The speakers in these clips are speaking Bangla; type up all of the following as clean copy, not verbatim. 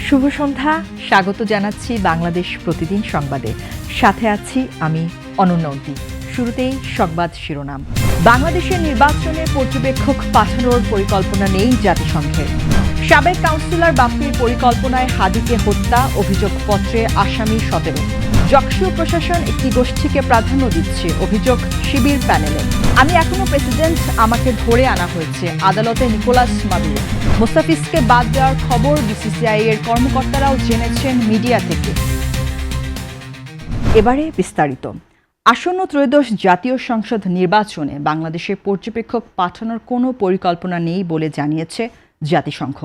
শুভ সন্ধ্যা, স্বাগত জানাচ্ছি বাংলাদেশ প্রতিদিন সংবাদে। সাথে আছি আমি অনন্যা অন্তি। শুরুতেই সংবাদ শিরোনাম। বাংলাদেশের নির্বাচনে পর্যবেক্ষক পাঠানোর পরিকল্পনা নেই জাতিসংঘের। সাবেক কাউন্সিলর বাপ্পির পরিকল্পনায় হাদিকে হত্যা, অভিযোগপত্রে আসামি 17। যকশু প্রশাসন একটি গোষ্ঠীকে প্রাধান্য দিচ্ছে, অভিযোগ শিবির প্যানেলে। আমি এখনো প্রেসিডেন্ট, আমাকে ধরে আনা হয়েছে, আদালতে নিকোলাস মাদুরো। মোস্তাফিজকে বাদ দেওয়ার খবর বিসিসিআই এর কর্মকর্তারাও জেনেছেন মিডিয়া থেকে। এবারে বিস্তারিত। আসন্ন ত্রয়োদশ জাতীয় সংসদ নির্বাচনে বাংলাদেশে পর্যবেক্ষক পাঠানোর কোনো পরিকল্পনা নেই বলে জানিয়েছে জাতিসংঘ।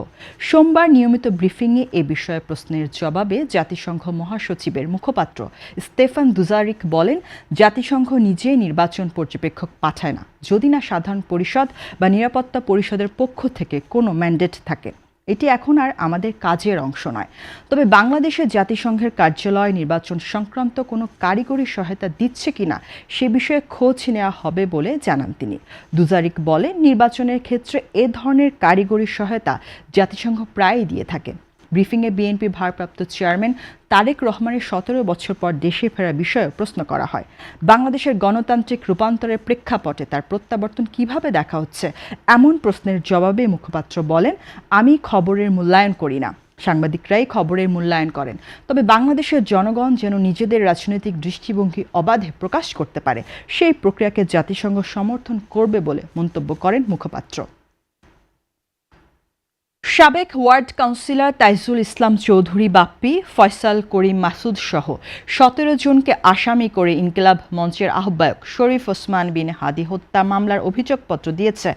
সোমবার নিয়মিত ব্রিফিংয়ে এ বিষয়ে প্রশ্নের জবাবে জাতিসংঘ মহাসচিবের মুখপাত্র স্টেফান দুজারিক বলেন, জাতিসংঘ নিজে নির্বাচন পর্যবেক্ষক পাঠায় না, যদি না সাধারণ পরিষদ বা নিরাপত্তা পরিষদের পক্ষ থেকে কোনো ম্যান্ডেট থাকে। এটি এখন আর আমাদের কাজের অংশ নয়। তবে বাংলাদেশের জাতিসংঘের কার্যালয় নির্বাচন সংক্রান্ত কোনো কারিগরি সহায়তা দিচ্ছে কিনা সে বিষয়ে খোঁজ নেওয়া হবে বলে জানান তিনি। দুজারিক বলেন, নির্বাচনের ক্ষেত্রে এ ধরনের কারিগরি সহায়তা জাতিসংঘ প্রায়ই দিয়ে থাকে। ব্রিফিংয়ে বিএনপি ভারপ্রাপ্ত চেয়ারম্যান তারেক রহমানের 17 বছর পর দেশে ফেরার বিষয়ে প্রশ্ন করা হয়। বাংলাদেশের গণতান্ত্রিক রূপান্তরের প্রেক্ষাপটে তার প্রত্যাবর্তন কিভাবে দেখা হচ্ছে, এমন প্রশ্নের জবাবে মুখপাত্র বলেন, আমি খবরের মূল্যায়ন করি না, সাংবাদিকরাই খবরের মূল্যায়ন করেন। তবে বাংলাদেশের জনগণ যেন নিজেদের রাজনৈতিক দৃষ্টিভঙ্গি অবাধে প্রকাশ করতে পারে, সেই প্রক্রিয়াকে জাতিসংঘ সমর্থন করবে বলে মন্তব্য করেন মুখপাত্র। সাবেক ওয়ার্ড কাউন্সিলর তাইজুল ইসলাম চৌধুরী বাপ্পি, ফয়সাল করিম মাসুদ সহ 17 জনকে আসামি করে ইনকিলাব মঞ্চের আহ্বায়ক শরীফ ওসমান বিন হাদি হত্যা মামলার অভিযোগপত্র দিয়েছে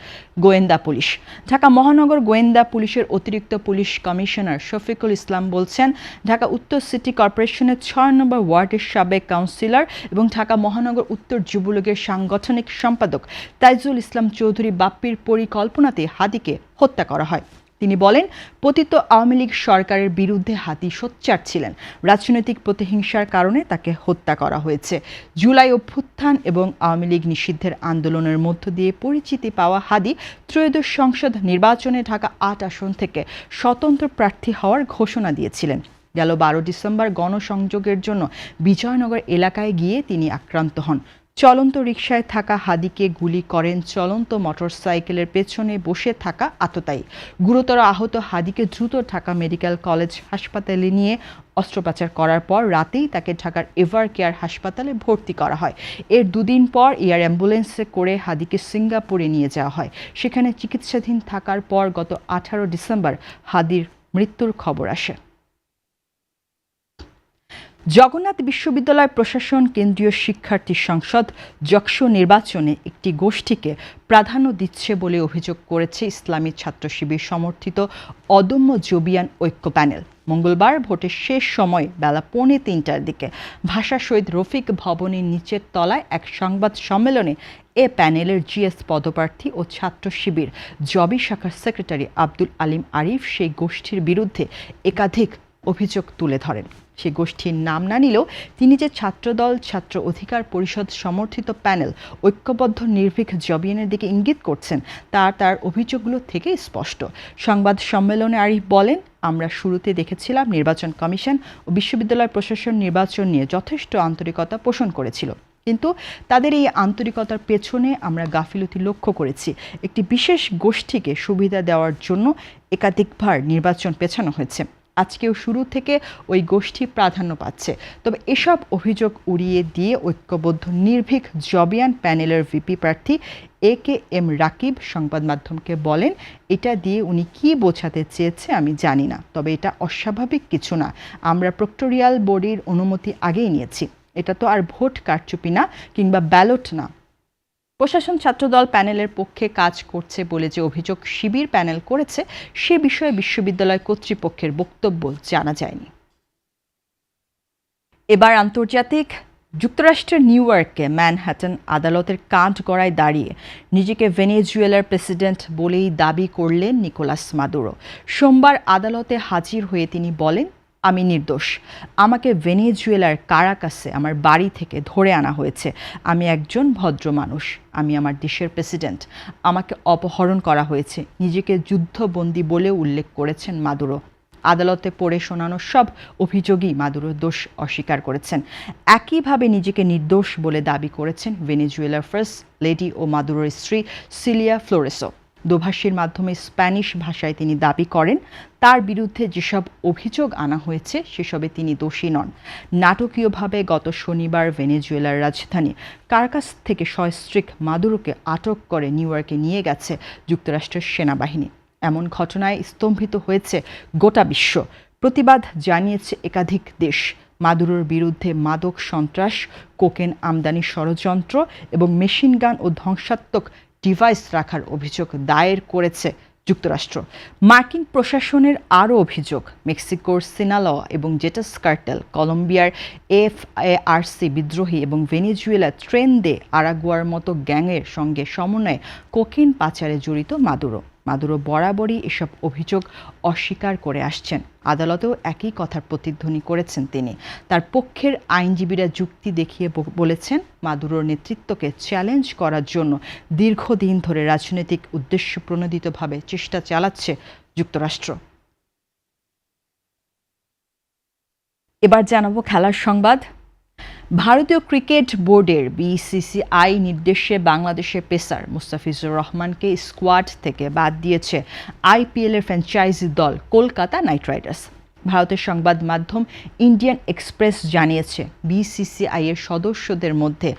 গোয়েন্দা পুলিশ। ঢাকা মহানগর গোয়েন্দা পুলিশের অতিরিক্ত পুলিশ কমিশনার শফিকুল ইসলাম বলছেন, ঢাকা উত্তর সিটি কর্পোরেশনের 6 নম্বর ওয়ার্ডের সাবেক কাউন্সিলর এবং ঢাকা মহানগর উত্তর যুবলীগের সাংগঠনিক সম্পাদক তাইজুল ইসলাম চৌধুরী বাপ্পির পরিকল্পনাতে হাদিকে হত্যা করা হয়। তিনি বলেন, পতিত আওয়ামী লীগ সরকারের বিরুদ্ধে হাদি সোচ্চার ছিলেন, রাজনৈতিক প্রতিহিংসার কারণে তাকে হত্যা করা হয়েছে। জুলাই অভ্যুত্থান এবং আওয়ামী লীগ নিষিদ্ধের আন্দোলনের মধ্য দিয়ে পরিচিতি পাওয়া হাদি ত্রয়োদশ সংসদ নির্বাচনে ঢাকা 8 আসন থেকে স্বতন্ত্র প্রার্থী হওয়ার ঘোষণা দিয়েছিলেন। গেল 12 ডিসেম্বর গণসংযোগের জন্য বিজয়নগর এলাকায় গিয়ে তিনি আক্রান্ত হন। চলন্ত রিকশায় থাকা হাদিকে গুলি করেন চলন্ত মোটরসাইকেলের পেছনে বসে থাকা আততায়ী। গুরুতর আহত হাদিকে দ্রুত ঢাকা মেডিকেল কলেজ হাসপাতালে নিয়ে অস্ত্রোপচার করার পর রাতেই তাকে ঢাকার এভার কেয়ার হাসপাতালে ভর্তি করা হয়। এর 2 দিন পর এয়ার অ্যাম্বুলেন্সে করে হাদিকে সিঙ্গাপুরে নিয়ে যাওয়া হয়। সেখানে চিকিৎসাধীন থাকার পর গত 18 ডিসেম্বর হাদির মৃত্যুর খবর আসে। জগন্নাথ বিশ্ববিদ্যালয় প্রশাসন কেন্দ্রীয় শিক্ষার্থী সংসদ যকশু নির্বাচনে একটি গোষ্ঠীকে প্রাধান্য দিচ্ছে বলে অভিযোগ করেছে ইসলামী ছাত্র শিবির সমর্থিত অদম্য জবিয়ান ঐক্য প্যানেল। মঙ্গলবার ভোটের শেষ সময় বেলা 2:45টার দিকে ভাষা শহীদ রফিক ভবনের নিচের তলায় এক সংবাদ সম্মেলনে এ প্যানেলের জিএস পদপ্রার্থী ও ছাত্র শিবির জবি শাখার সেক্রেটারি আব্দুল আলিম আরিফ সেই গোষ্ঠীর বিরুদ্ধে একাধিক অভিযোগ তুলে ধরেন। সেই গোষ্ঠীর নাম না নিলেও তিনি যে ছাত্রদল, ছাত্র অধিকার পরিষদ সমর্থিত প্যানেল ঐক্যবদ্ধ নির্ভীক জবিয়ানের দিকে ইঙ্গিত করছেন তার অভিযোগগুলো থেকে স্পষ্ট। সংবাদ সম্মেলনে আরিফ বলেন, আমরা শুরুতে দেখেছিলাম নির্বাচন কমিশন ও বিশ্ববিদ্যালয় প্রশাসন নির্বাচন নিয়ে যথেষ্ট আন্তরিকতা পোষণ করেছিল, কিন্তু তাদের এই আন্তরিকতার পেছনে আমরা গাফিলতি লক্ষ্য করেছি। একটি বিশেষ গোষ্ঠীকে সুবিধা দেওয়ার জন্য একাধিকবার নির্বাচন পেছানো হয়েছে। আজকেও শুরু থেকে ওই গোষ্ঠী প্রাধান্য পাচ্ছে। তবে এসব অভিযোগ উড়িয়ে দিয়ে ঐক্যবদ্ধ নির্ভীক জবিয়ান প্যানেলের ভিপি প্রার্থী AKM রাকিব সংবাদ মাধ্যমকে বলেন, এটা দিয়ে উনি কি বোঝাতে চেয়েছে আমি জানি না, তবে এটা অস্বাভাবিক কিছু না। আমরা প্রক্টোরিয়াল বডির অনুমতি আগেই নিয়েছি। এটা তো আর ভোট কারচুপি না কিংবা ব্যালট না। প্রশাসন ছাত্রদল প্যানেলের পক্ষে কাজ করছে বলে যে অভিযোগ শিবির প্যানেল করেছে, সে বিষয়ে বিশ্ববিদ্যালয় কর্তৃপক্ষের বক্তব্য জানা যায়নি। এবার আন্তর্জাতিক। যুক্তরাষ্ট্রের নিউ ইয়র্কে ম্যানহাটন আদালতের কাঠগড়ায় দাঁড়িয়ে নিজেকে ভেনেজুয়েলার প্রেসিডেন্ট বলেই দাবি করলেন নিকোলাস মাদুরো। সোমবার আদালতে হাজির হয়ে তিনি বলেন, আমি নির্দোষ। আমাকে ভেনেজুয়েলার কারাকাসে আমার বাড়ি থেকে ধরে আনা হয়েছে। আমি একজন ভদ্র মানুষ। আমি আমার দেশের প্রেসিডেন্ট। আমাকে অপহরণ করা হয়েছে। নিজেকে যুদ্ধবন্দী বলে উল্লেখ করেছেন মাদুরো। আদালতে পড়ে শোনানো সব অভিযোগই মাদুরোর দোষ অস্বীকার করেছেন। একইভাবে নিজেকে নির্দোষ বলে দাবি করেছেন ভেনেজুয়েলার ফার্স্ট লেডি ও মাদুরোর স্ত্রী সিলিয়া ফ্লোরেসো। দোভাষীর মাধ্যমে স্প্যানিশ ভাষায় তিনি দাবি করেন তার বিরুদ্ধে যেসব অভিযোগ আনা হয়েছে সেসবে তিনি দোষী নন। নাটকীয়ভাবে গত শনিবার ভেনেজুয়েলার রাজধানী কারাকাস থেকে সস্ত্রীক মাদুরোকে আটক করে নিউ ইয়র্কে নিয়ে গেছে যুক্তরাষ্ট্রের সেনাবাহিনী। এমন ঘটনায় স্তম্ভিত হয়েছে গোটা বিশ্ব। প্রতিবাদ জানিয়েছে একাধিক দেশ। মাদুরোর বিরুদ্ধে মাদক সন্ত্রাস, কোকেন আমদানি ষড়যন্ত্র এবং মেশিনগান ও ধ্বংসাত্মক ডিভাইস রাখার অভিযোগ দায়ের করেছে যুক্তরাষ্ট্র। মার্কিন প্রশাসনের আরও অভিযোগ, মেক্সিকোর সিনালয়া এবং জেটাস কার্টেল, কলম্বিয়ার এফআরসি বিদ্রোহী এবং ভেনেজুয়েলা ট্রেন দে আরাগুয়ার মতো গ্যাংয়ের সঙ্গে সমন্বয়ে কোকেন পাচারে জড়িত মাদুরো। মাদুরো বরাবরই এসব অভিযোগ অস্বীকার করে আসছেন। আদালতেও একই কথার প্রতিধ্বনি করেছেন তিনি। তার পক্ষের আইনজীবীরা যুক্তি দেখিয়ে বলেছেন মাদুরোর নেতৃত্বকে চ্যালেঞ্জ করার জন্য দীর্ঘদিন ধরে রাজনৈতিক উদ্দেশ্য প্রণোদিতভাবে চেষ্টা চালাচ্ছে যুক্তরাষ্ট্র। এবার জানাবো খেলার সংবাদ। ভারতীয় ক্রিকেট বোর্ডের বিসিসিআই নির্দেশে বাংলাদেশের পেসার মুস্তাফিজুর রহমানকে স্কোয়াড থেকে বাদ দিয়েছে আইপিএলের ফ্র্যাঞ্চাইজি দল কলকাতা নাইট রাইডার্স। ভারতের সংবাদ মাধ্যম ইন্ডিয়ান এক্সপ্রেস জানিয়েছে বিসিসিআই এর সদস্যদের মধ্যে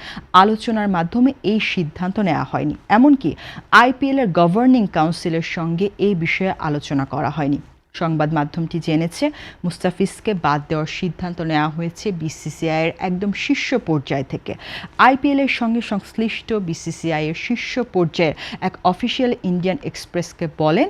আলোচনার মাধ্যমে এই সিদ্ধান্ত নেওয়া হয়নি। এমনকি আইপিএলের গভর্নিং কাউন্সিলের সঙ্গে এই বিষয়ে আলোচনা করা হয়নি। সংবাদ মাধ্যমটি জেনেছে মুস্তাফিজকে বাদ দেওয়ার সিদ্ধান্ত নেওয়া হয়েছে বিসিসিআই এর একদম শীর্ষ পর্যায় থেকে। আইপিএল এর সঙ্গে সংশ্লিষ্ট বিসিসিআই এর শীর্ষ পর্যায়ের এক অফিসিয়াল ইন্ডিয়ান এক্সপ্রেসকে বলেন,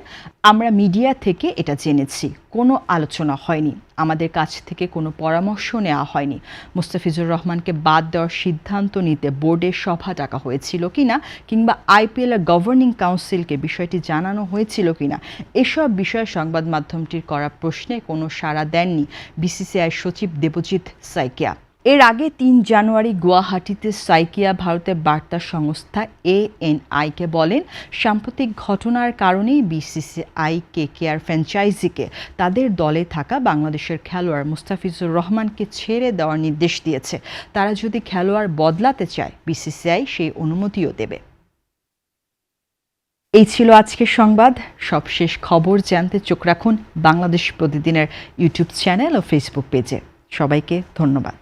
আমরা মিডিয়া থেকে এটা জেনেছি, কোনো আলোচনা হয়নি, আমাদের কাছ থেকে কোনো পরামর্শ নেওয়া হয়নি। মুস্তাফিজুর রহমানকে বাদ দেওয়ার সিদ্ধান্ত নিতে বোর্ডের সভা ডাকা হয়েছিল কিনা কিংবা আইপিএল এর গভর্নিং কাউন্সিলকে বিষয়টি জানানো হয়েছিল কিনা এসব বিষয়ে সংবাদ মাধ্যমটির করা প্রশ্নে কোনো সাড়া দেননি বিসিসিআই সচিব দেবজিৎ সাইকিয়া। এর আগে ৩ জানুয়ারি গুয়াহাটিতে সাইকিয়া ভারতের বার্তা সংস্থা ANI-কে বলেন, সাম্প্রতিক ঘটনার কারণেই বিসিসিআই কেকেআর ফ্র্যাঞ্চাইজিকে তাদের দলে থাকা বাংলাদেশের খেলোয়াড় মুস্তাফিজুর রহমানকে ছেড়ে দেওয়ার নির্দেশ দিয়েছে। তারা যদি খেলোয়াড় বদলাতে চায় বিসিসিআই সেই অনুমতিও দেবে। এই ছিল আজকের সংবাদ। সবশেষ খবর জানতে চোখ রাখুন বাংলাদেশ প্রতিদিনের ইউটিউব চ্যানেল ও ফেসবুক পেজে। সবাইকে ধন্যবাদ।